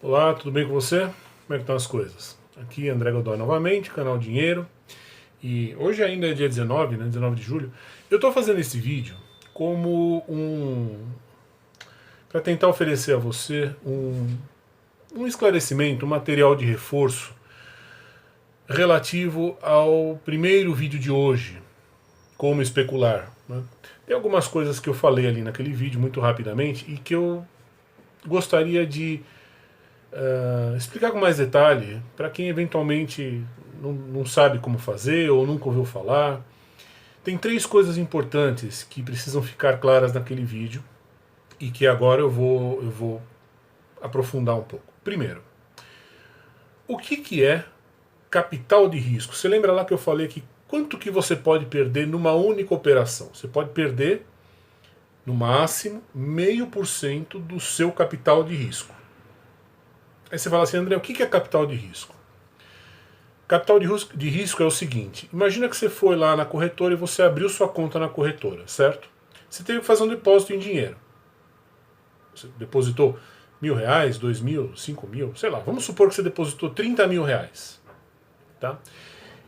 Olá, tudo bem com você? Como é que estão as coisas? Aqui é André Godoy novamente, canal Dinheiro. E hoje ainda é dia 19, né? 19 de julho. Eu estou fazendo esse vídeo como para tentar oferecer a você um esclarecimento, um material de reforço relativo ao primeiro vídeo de hoje, como especular, né? Tem algumas coisas que eu falei ali naquele vídeo muito rapidamente e que eu gostaria de explicar com mais detalhe para quem eventualmente não sabe como fazer ou nunca ouviu falar. Tem três coisas importantes que precisam ficar claras naquele vídeo e que agora eu vou aprofundar um pouco. Primeiro, o que é capital de risco? Você lembra lá que eu falei que quanto que você pode perder numa única operação? Você pode perder, no máximo, 0,5% do seu capital de risco. Aí você fala assim, André, o que é capital de risco? Capital de risco é o seguinte: imagina que você foi lá na corretora e você abriu sua conta na corretora, certo? Você teve que fazer um depósito em dinheiro. Você depositou R$ 1.000, 2.000, 5.000, sei lá. Vamos supor que você depositou R$ 30.000, tá?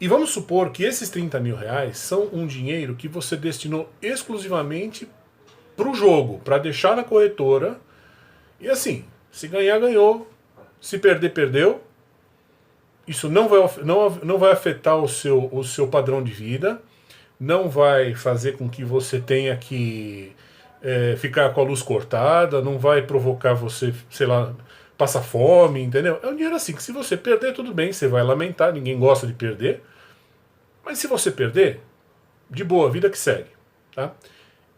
E vamos supor que esses R$ 30.000 são um dinheiro que você destinou exclusivamente para o jogo, para deixar na corretora. E assim, se ganhar, ganhou. Se perder, perdeu. Isso não vai afetar o seu padrão de vida, não vai fazer com que você tenha que ficar com a luz cortada, não vai provocar você, sei lá, passar fome, entendeu? É um dinheiro assim, que se você perder, tudo bem, você vai lamentar, ninguém gosta de perder, mas se você perder, de boa, vida que segue, tá?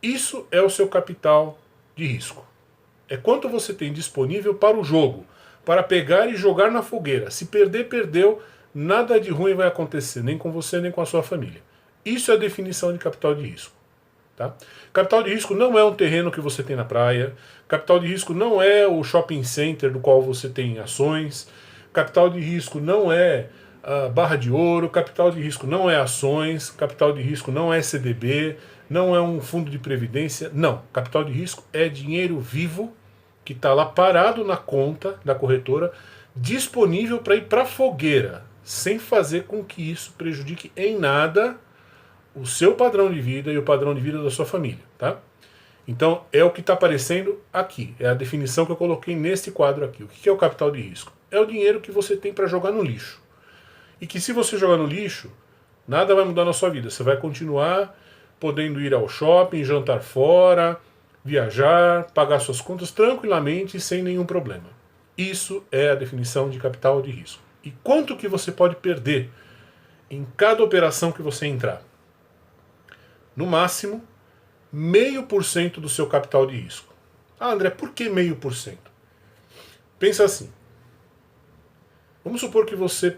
Isso é o seu capital de risco. É quanto você tem disponível para o jogo, para pegar e jogar na fogueira. Se perder, perdeu, nada de ruim vai acontecer, nem com você, nem com a sua família. Isso é a definição de capital de risco. Tá? Capital de risco não é um terreno que você tem na praia, capital de risco não é o shopping center do qual você tem ações, capital de risco não é barra de ouro, capital de risco não é ações, capital de risco não é CDB, não é um fundo de previdência, não. Capital de risco é dinheiro vivo que está lá parado na conta da corretora, disponível para ir para a fogueira, sem fazer com que isso prejudique em nada o seu padrão de vida e o padrão de vida da sua família, tá? Então é o que está aparecendo aqui, é a definição que eu coloquei nesse quadro aqui. O que é o capital de risco? É o dinheiro que você tem para jogar no lixo. E que se você jogar no lixo, nada vai mudar na sua vida. Você vai continuar podendo ir ao shopping, jantar fora, viajar, pagar suas contas tranquilamente, sem nenhum problema. Isso é a definição de capital de risco. E quanto que você pode perder em cada operação que você entrar? No máximo, 0,5% do seu capital de risco. Ah, André, por que 0,5%? Pensa assim. Vamos supor que você,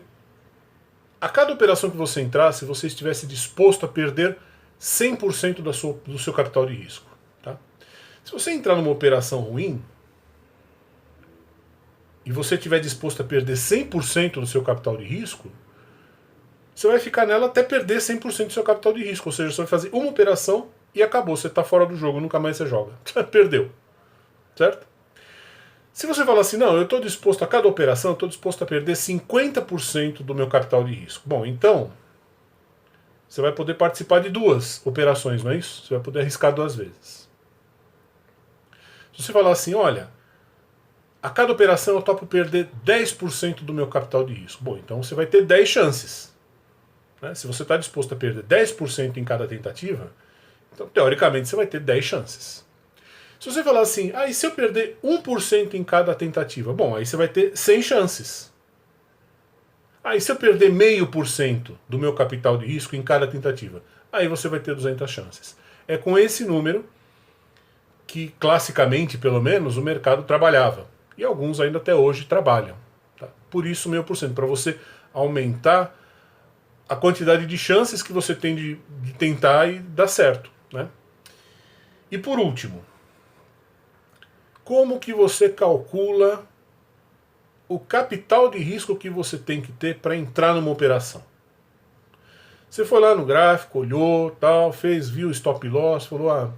a cada operação que você entrasse, você estivesse disposto a perder 100% do seu capital de risco. Tá? Se você entrar numa operação ruim e você estiver disposto a perder 100% do seu capital de risco, você vai ficar nela até perder 100% do seu capital de risco. Ou seja, você vai fazer uma operação e acabou. Você está fora do jogo, nunca mais você joga. Perdeu. Certo? Se você falar assim, não, eu estou disposto a cada operação, eu estou disposto a perder 50% do meu capital de risco. Bom, então, você vai poder participar de duas operações, não é isso? Você vai poder arriscar duas vezes. Se você falar assim, olha, a cada operação eu topo perder 10% do meu capital de risco. Bom, então você vai ter 10 chances. Né? Se você está disposto a perder 10% em cada tentativa, então teoricamente você vai ter 10 chances. Se você falar assim, e se eu perder 1% em cada tentativa? Bom, aí você vai ter 100 chances. E se eu perder 0,5% do meu capital de risco em cada tentativa? Aí você vai ter 200 chances. É com esse número que, classicamente, pelo menos, o mercado trabalhava. E alguns ainda até hoje trabalham. Tá? Por isso, 0,5%, para você aumentar a quantidade de chances que você tem de tentar e dar certo. Né? E por último, como que você calcula o capital de risco que você tem que ter para entrar numa operação? Você foi lá no gráfico, olhou, tal, viu o stop loss, falou,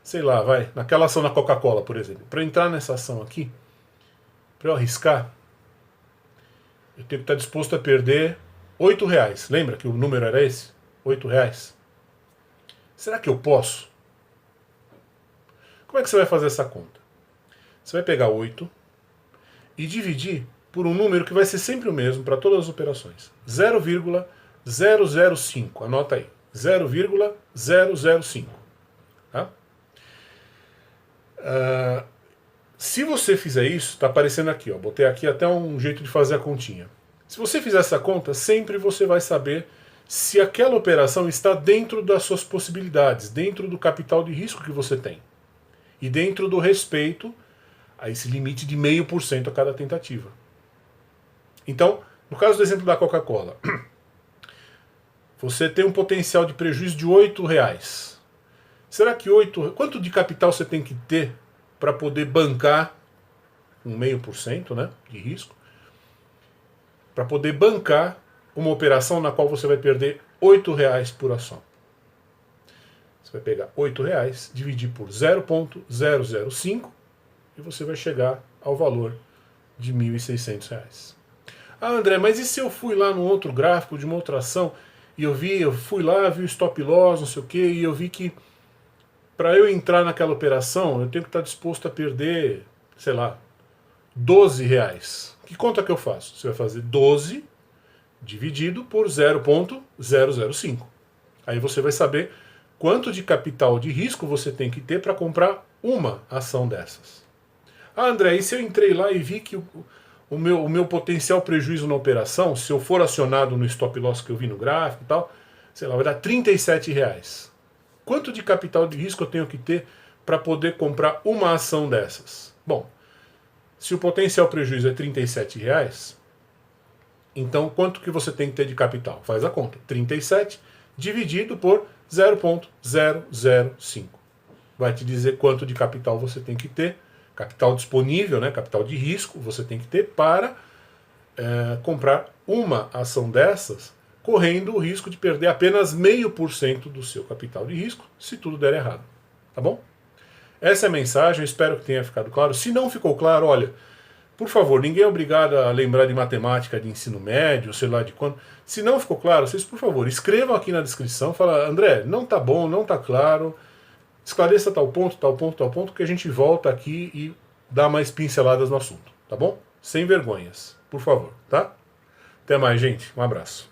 sei lá, vai, naquela ação da Coca-Cola, por exemplo, para entrar nessa ação aqui, para eu arriscar, eu tenho que estar disposto a perder R$8. Lembra que o número era esse? R$8. Será que eu posso? Como é que você vai fazer essa conta? Você vai pegar 8 e dividir por um número que vai ser sempre o mesmo para todas as operações. 0,005. Anota aí. 0,005. Tá? Se você fizer isso, está aparecendo aqui, ó, botei aqui até um jeito de fazer a continha. Se você fizer essa conta, sempre você vai saber se aquela operação está dentro das suas possibilidades, dentro do capital de risco que você tem e dentro do respeito a esse limite de 0,5% a cada tentativa. Então, no caso do exemplo da Coca-Cola, você tem um potencial de prejuízo de R$8. Será que quanto de capital você tem que ter para poder bancar 0,5%, né, de risco, para poder bancar uma operação na qual você vai perder R$8 por ação? Você vai pegar R$8, dividir por 0,005 e você vai chegar ao valor de R$1.600. Ah, André, mas e se eu fui lá no outro gráfico de uma outra ação e eu fui lá, vi o stop loss, não sei o que, e eu vi que para eu entrar naquela operação eu tenho que estar disposto a perder, sei lá, R$12. Que conta que eu faço? Você vai fazer 12 dividido por 0,005. Aí você vai saber quanto de capital de risco você tem que ter para comprar uma ação dessas. Ah, André, e se eu entrei lá e vi que o meu potencial prejuízo na operação, se eu for acionado no stop loss que eu vi no gráfico e tal, sei lá, vai dar R$37. Quanto de capital de risco eu tenho que ter para poder comprar uma ação dessas? Bom, se o potencial prejuízo é R$37, então quanto que você tem que ter de capital? Faz a conta. 37 dividido por 0,005. Vai te dizer quanto de capital você tem que ter, capital disponível, né, capital de risco você tem que ter para comprar uma ação dessas, correndo o risco de perder apenas 0,5% do seu capital de risco, se tudo der errado. Tá bom? Essa é a mensagem, eu espero que tenha ficado claro. Se não ficou claro, olha, por favor, ninguém é obrigado a lembrar de matemática de ensino médio, sei lá de quando. Se não ficou claro, vocês, por favor, escrevam aqui na descrição, fala, André, não tá bom, não tá claro, esclareça tal ponto, tal ponto, tal ponto, que a gente volta aqui e dá mais pinceladas no assunto, tá bom? Sem vergonhas, por favor, tá? Até mais, gente. Um abraço.